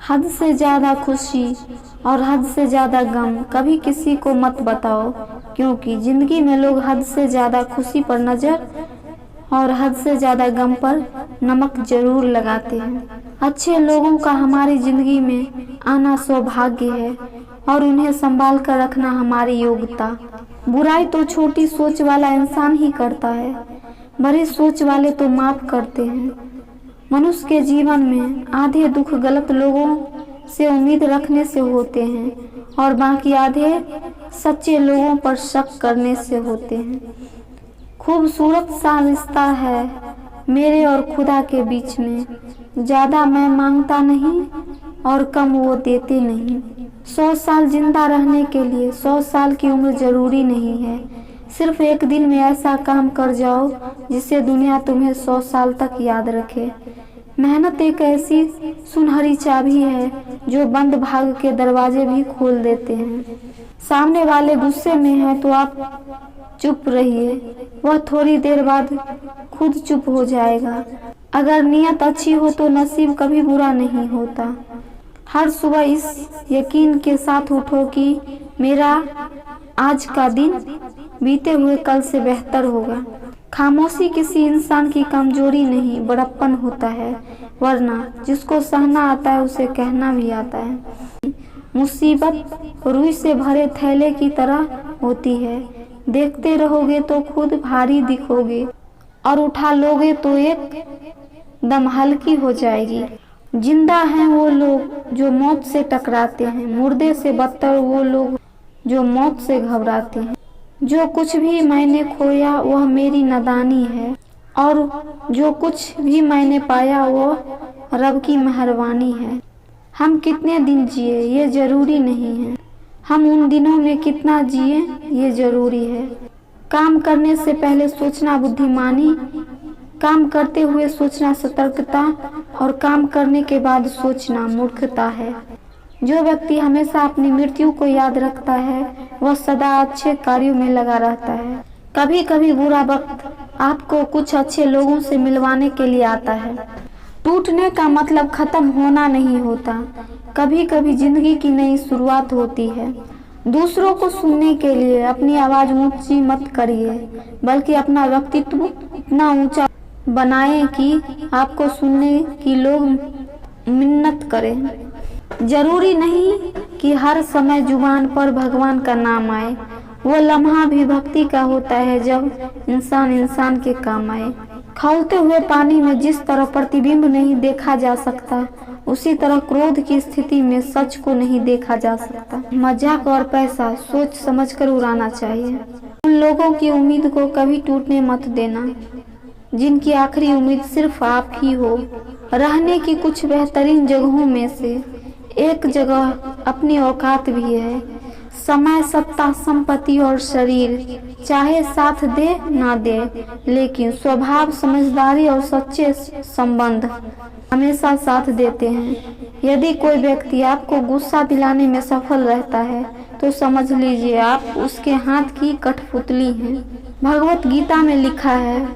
हद से ज़्यादा खुशी और हद से ज़्यादा गम कभी किसी को मत बताओ, क्योंकि ज़िंदगी में लोग हद से ज़्यादा खुशी पर नज़र और हद से ज़्यादा गम पर नमक जरूर लगाते हैं। अच्छे लोगों का हमारी ज़िंदगी में आना सौभाग्य है और उन्हें संभाल कर रखना हमारी योग्यता। बुराई तो छोटी सोच वाला इंसान ही करता है, बड़ी सोच वाले तो माफ करते हैं। मनुष्य के जीवन में आधे दुख गलत लोगों से उम्मीद रखने से होते हैं और बाकी आधे सच्चे लोगों पर शक करने से होते हैं। खूबसूरत सा रिश्ता है मेरे और खुदा के बीच में, ज़्यादा मैं मांगता नहीं और कम वो देते नहीं। 100 साल जिंदा रहने के लिए 100 साल की उम्र जरूरी नहीं है। सिर्फ एक दिन में ऐसा काम कर जाओ जिससे दुनिया तुम्हें 100 साल तक याद रखे। मेहनत एक ऐसी सुनहरी चाबी है जो बंद भाग के दरवाजे भी खोल देते हैं। सामने वाले गुस्से में है तो आप चुप रहिए, वह थोड़ी देर बाद खुद चुप हो जाएगा। अगर नीयत अच्छी हो तो नसीब कभी बुरा नहीं होता। हर सुबह इस यकीन के साथ उठो कि मेरा आज का दिन बीते हुए कल से बेहतर होगा। खामोशी किसी इंसान की कमजोरी नहीं, बड़प्पन होता है, वरना जिसको सहना आता है उसे कहना भी आता है। मुसीबत रुई से भरे थैले की तरह होती है, देखते रहोगे तो खुद भारी दिखोगे और उठा लोगे तो एक दम हल्की हो जाएगी। जिंदा हैं वो लोग जो मौत से टकराते हैं, मुर्दे से बदतर वो लोग जो मौत से घबराते हैं। जो कुछ भी मैंने खोया वह मेरी नादानी है और जो कुछ भी मैंने पाया वह रब की मेहरबानी है। हम कितने दिन जिए ये जरूरी नहीं है, हम उन दिनों में कितना जिए ये जरूरी है। काम करने से पहले सोचना बुद्धिमानी, काम करते हुए सोचना सतर्कता और काम करने के बाद सोचना मूर्खता है। जो व्यक्ति हमेशा अपनी मृत्यु को याद रखता है वह सदा अच्छे कार्यों में लगा रहता है। कभी कभी बुरा वक्त आपको कुछ अच्छे लोगों से मिलवाने के लिए आता है। टूटने का मतलब खत्म होना नहीं होता, कभी कभी जिंदगी की नई शुरुआत होती है। दूसरों को सुनने के लिए अपनी आवाज ऊंची मत करिए, बल्कि अपना व्यक्तित्व इतना ऊंचा बनाएं कि आपको सुनने की लोग मिन्नत करें। जरूरी नहीं कि हर समय जुबान पर भगवान का नाम आए, वो लम्हा भी भक्ति का होता है जब इंसान इंसान के काम आए। खौलते हुए पानी में जिस तरह प्रतिबिंब नहीं देखा जा सकता, उसी तरह क्रोध की स्थिति में सच को नहीं देखा जा सकता। मजाक और पैसा सोच समझकर उड़ाना चाहिए। उन लोगों की उम्मीद को कभी टूटने मत देना जिनकी आखिरी उम्मीद सिर्फ आप ही हो। रहने की कुछ बेहतरीन जगहों में से एक जगह अपनी औकात भी है। समय, सत्ता, संपत्ति और शरीर चाहे साथ दे ना दे, लेकिन स्वभाव, समझदारी और सच्चे संबंध हमेशा साथ देते हैं। यदि कोई व्यक्ति आपको गुस्सा दिलाने में सफल रहता है तो समझ लीजिए आप उसके हाथ की कठपुतली हैं। भगवत गीता में लिखा है,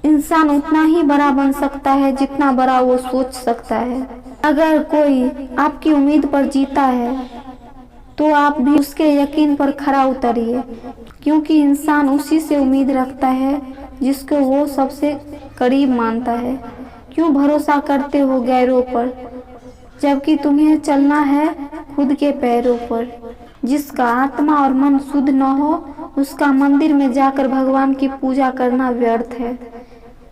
इंसान उतना ही बड़ा बन सकता है जितना बड़ा वो सोच सकता है। अगर कोई आपकी उम्मीद पर जीता है तो आप भी उसके यकीन पर खरा उतरिए, क्योंकि इंसान उसी से उम्मीद रखता है जिसको वो सबसे करीब मानता है। क्यों भरोसा करते हो गैरों पर जबकि तुम्हें चलना है खुद के पैरों पर। जिसका आत्मा और मन शुद्ध न हो उसका मंदिर में जाकर भगवान की पूजा करना व्यर्थ है।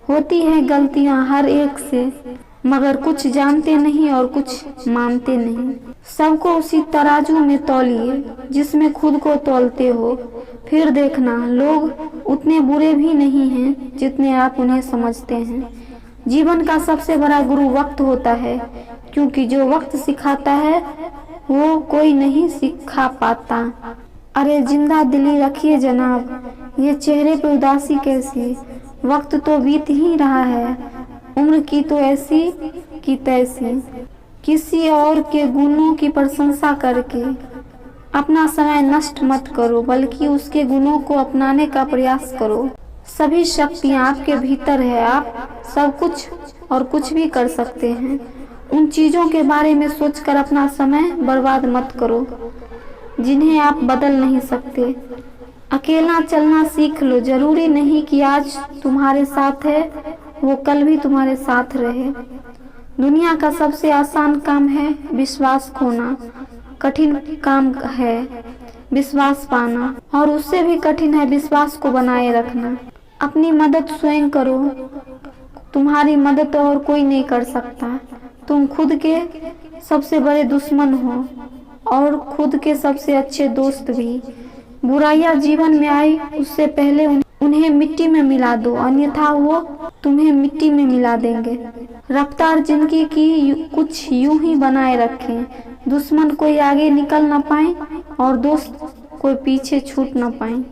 होती हैं गलतियां हर एक से, मगर कुछ जानते नहीं और कुछ मानते नहीं। सबको उसी तराजू में तौलिए जिसमें खुद को तौलते हो, फिर देखना लोग उतने बुरे भी नहीं हैं जितने आप उन्हें समझते हैं। जीवन का सबसे बड़ा गुरु वक्त होता है, क्योंकि जो वक्त सिखाता है वो कोई नहीं सिखा पाता। अरे जिंदा दिली रखिए जनाब, ये चेहरे पे उदासी कैसी, वक्त तो बीत ही रहा है, उम्र की तो ऐसी की तैसी। किसी और के गुणों की प्रशंसा करके अपना समय नष्ट मत करो, बल्कि उसके गुणों को अपनाने का प्रयास करो। सभी शक्तियाँ आपके भीतर है, आप सब कुछ और कुछ भी कर सकते हैं। उन चीज़ों के बारे में सोचकर अपना समय बर्बाद मत करो जिन्हें आप बदल नहीं सकते। अकेला चलना सीख लो। जरूरी नहीं कि आज तुम्हारे साथ है वो कल भी तुम्हारे साथ रहे। दुनिया का सबसे आसान काम है विश्वास खोना, कठिन काम है विश्वास पाना, और उससे भी कठिन है विश्वास को बनाए रखना। अपनी मदद स्वयं करो। तुम्हारी मदद और कोई नहीं कर सकता। तुम खुद के सबसे बड़े दुश्मन हो और खुद के सबसे अच्छे दोस्त भी। बुराइयां जीवन में आई उससे पहले उन्हें मिट्टी में मिला दो, अन्यथा वो तुम्हें मिट्टी में मिला देंगे। रफ्तार जिंदगी की कुछ यूं ही बनाए रखें, दुश्मन कोई आगे निकल ना पाए और दोस्त कोई पीछे छूट ना पाए।